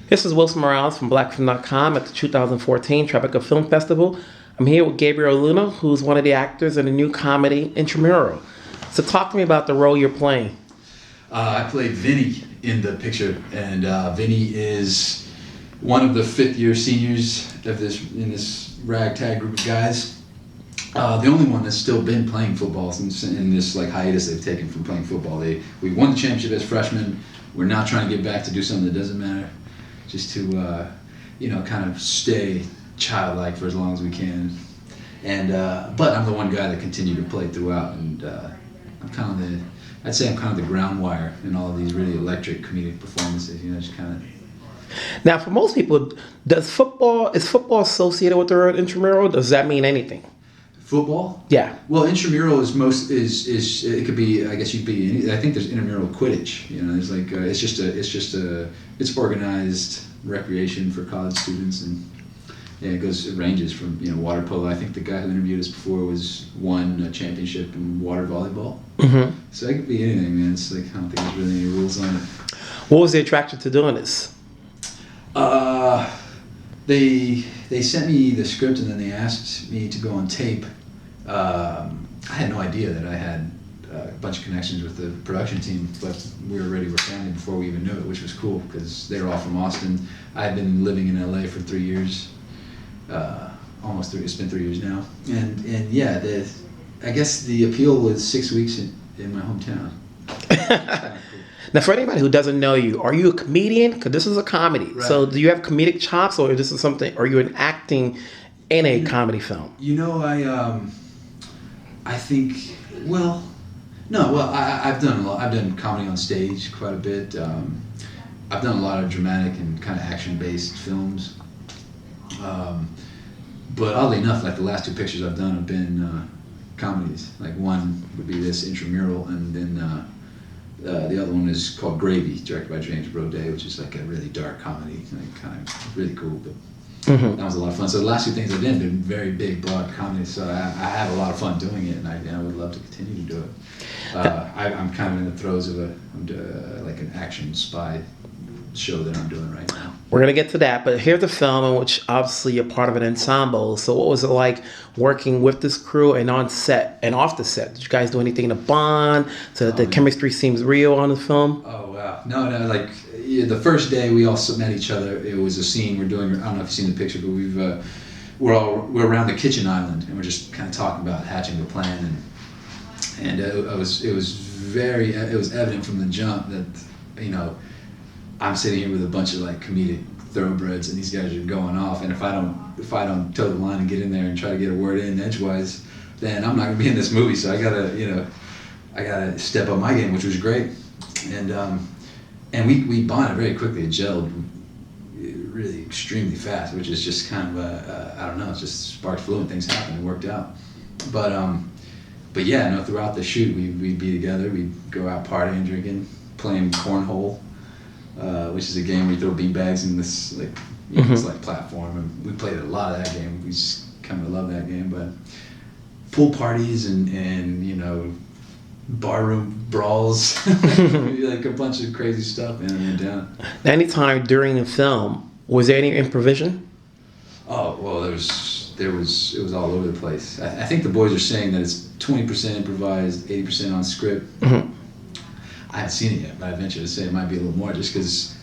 This is Wilson Morales from blackfilm.com at the 2014 Tribeca Film Festival. I'm here with Gabriel Luna, who's one of the actors in the new comedy Intramural. So talk to me about the role you're playing. I played Vinnie in the picture, and Vinnie is one of the fifth-year seniors of this ragtag group of guys. The only one that's still been playing football since in this hiatus they've taken from playing football. We won the championship as freshmen. We're now trying to get back to do something that doesn't matter, just to kind of stay childlike for as long as we can. And but I'm the one guy that continued to play throughout, and I'd say I'm kind of the ground wire in all of these really electric comedic performances. Just kind of. Now, for most people, is football associated with the word intramural? Does that mean anything? Football? Yeah. Well, intramural is it could be, I guess you'd be, I think there's intramural Quidditch. There's it's organized recreation for college students, and it ranges from water polo. I think the guy who interviewed us before won a championship in water volleyball. Mm-hmm. So it could be anything, man. It's I don't think there's really any rules on it. What was the attraction to doing this? They sent me the script, and then they asked me to go on tape. I had no idea that I had a bunch of connections with the production team, but we were family before we even knew it, which was cool because they were all from Austin. I had been living in LA for 3 years, almost 3. It's been 3 years now, and I guess the appeal was 6 weeks in my hometown. Now, for anybody who doesn't know you, are you a comedian? Because this is a comedy. Right. So do you have comedic chops, or this is something? Are you an acting in a comedy film? I think. Well, no. Well, I've done a lot. I've done comedy on stage quite a bit. I've done a lot of dramatic and kind of action-based films. But oddly enough, the last 2 pictures I've done have been comedies. One would be this Intramural, and then. The other one is called Gravy, directed by James Broday, which is a really dark comedy, kind of really cool. But that was a lot of fun. So the last 2 things I've done have been very big, broad comedies. So I have a lot of fun doing it, and I would love to continue to do it. I'm kind of in the throes of an action spy show that I'm doing right now. We're gonna get to that, but here's the film in which obviously you're part of an ensemble. So what was it like working with this crew and on set and off the set? Did you guys do anything to bond so that the chemistry seems real on the film? Oh wow, no, the first day we all met each other. It was a scene we're doing. I don't know if you've seen the picture, but we're around the kitchen island, and we're just kind of talking about hatching the plan, and it was evident from the jump that I'm sitting here with a bunch of comedic thoroughbreds, and these guys are going off. And if I don't toe the line and get in there and try to get a word in edgewise, then I'm not gonna be in this movie. So I gotta step up my game, which was great. And we bonded very quickly. It gelled really extremely fast, which is just kind of I don't know. It just sparked fluid. Things happened. It worked out. But throughout the shoot, we'd be together. We'd go out partying, drinking, playing cornhole. Which is a game where you throw beanbags in this platform, and we played a lot of that game. We just kind of love that game. But pool parties and barroom brawls, a bunch of crazy stuff, man, went down. Anytime during the film, was there any improvisation? Oh well, it was all over the place. I think the boys are saying that it's 20% improvised, 80% on script. Mm-hmm. I haven't seen it yet, but I venture to say it might be a little more, just because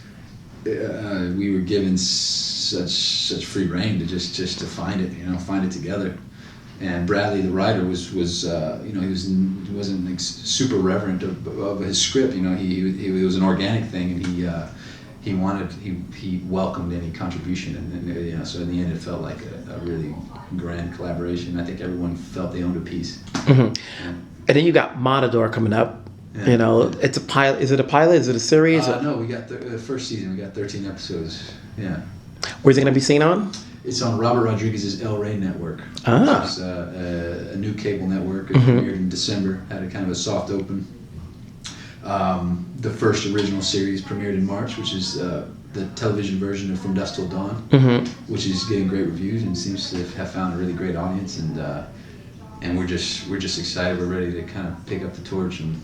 we were given such free reign to just to find it together. And Bradley, the writer, was he wasn't super reverent of his script. He was an organic thing, and he welcomed any contribution, and so in the end it felt like a really grand collaboration. I think everyone felt they owned a piece. Mm-hmm. Yeah. And then you got Matador coming up. Yeah. It's a pilot. Is it a pilot? Is it a series? No, we got the first season. We got 13 episodes. Yeah. Where's it going to be seen on? It's on Robert Rodriguez's El Rey network. Ah. It's a new cable network. It premiered in December. Had a kind of a soft open. The first original series premiered in March, which is the television version of From Dusk Till Dawn, which is getting great reviews and seems to have found a really great audience. And we're just excited. We're ready to kind of pick up the torch and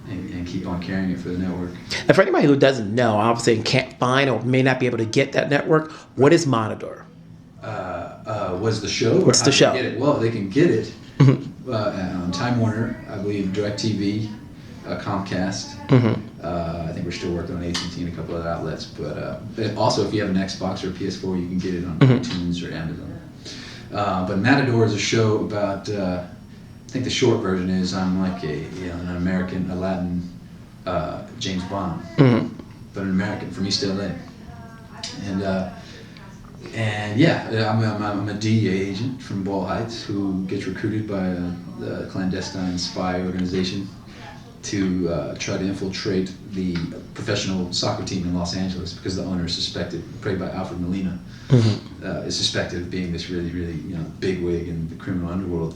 and keep on carrying it for the network. And for anybody who doesn't know, obviously can't find or may not be able to get that network, what is Matador? Was the show? What's the show? Get it? Well, they can get it on Time Warner, I believe, DirecTV, Comcast. I think we're still working on AT&T and a couple other outlets. But also, if you have an Xbox or a PS4, you can get it on iTunes or Amazon. But Matador is a show about. I think the short version is I'm like an American, a Latin James Bond, but an American from East LA. And yeah, I'm a DEA agent from Ball Heights who gets recruited by a clandestine spy organization to try to infiltrate the professional soccer team in Los Angeles because the owner is suspected, played by Alfred Molina, is suspected of being this really, really bigwig in the criminal underworld,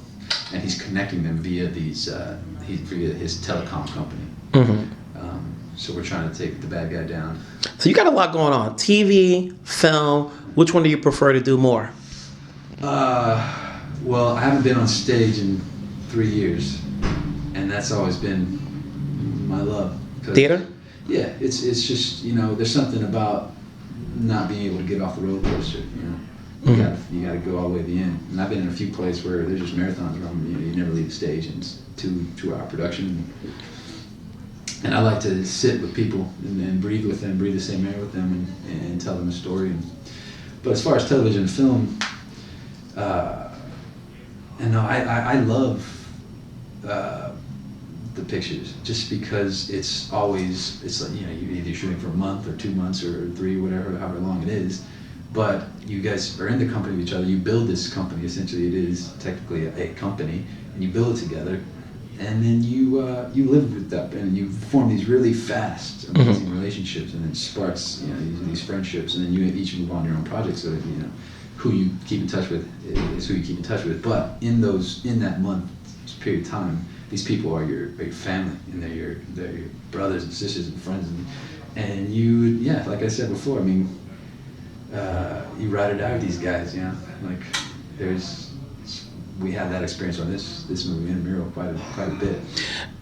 and he's connecting them via via his telecom company. So we're trying to take the bad guy down. So you got a lot going on. TV, film, which one do you prefer to do more? Well, I haven't been on stage in 3 years, and that's always been my love. Theater? Yeah, it's just, there's something about not being able to get off the roller coaster, You got to go all the way to the end. And I've been in a few plays where there's just marathons where you never leave the stage, and it's 2-hour production. And I like to sit with people and breathe with them, breathe the same air with them, and tell them a story. But as far as television and film, I love the pictures just because it's like you're either shooting for a month or 2 months or 3, however long it is. But you guys are in the company of each other. You build this company. Essentially, it is technically a company, and you build it together. And then you live with that, and you form these really fast, amazing relationships, and it sparks these friendships, and then you each move on your own projects. So that, who you keep in touch with is who you keep in touch with. But in that month period of time, these people are your family, and they're your brothers and sisters and friends, and you like I said before, I mean, you ride or die with these guys, like we had that experience on this movie, Intramural, quite a bit.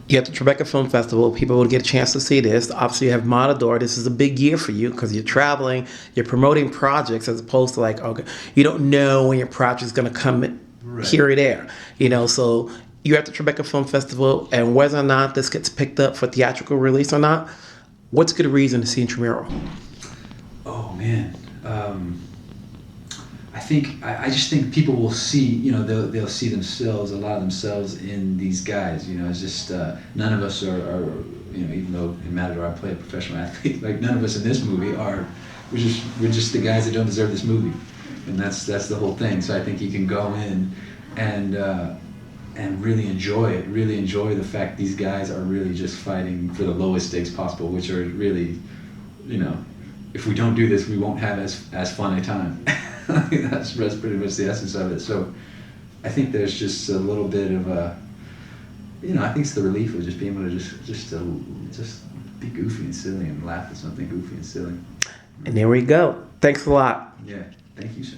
You have the Tribeca Film Festival. People will get a chance to see this. Obviously, you have Matador. This is a big year for you because you're traveling, you're promoting projects as opposed to okay, you don't know when your project's going to come here or there. So you're at the Tribeca Film Festival, and whether or not this gets picked up for theatrical release or not, what's a good reason to see Intramural? Oh, man. I just think people will see, they'll see themselves, a lot of themselves in these guys. It's just none of us are even though in Matador I play a professional athlete, like none of us in this movie we're just the guys that don't deserve this movie, and that's the whole thing. So I think you can go in and really enjoy it, really enjoy the fact these guys are really just fighting for the lowest stakes possible, which are really, if we don't do this, we won't have as fun a time. That's pretty much the essence of it. So I think there's just a little bit of I think it's the relief of just being able to just be goofy and silly and laugh at something goofy and silly. And there we go. Thanks a lot. Yeah, thank you, sir.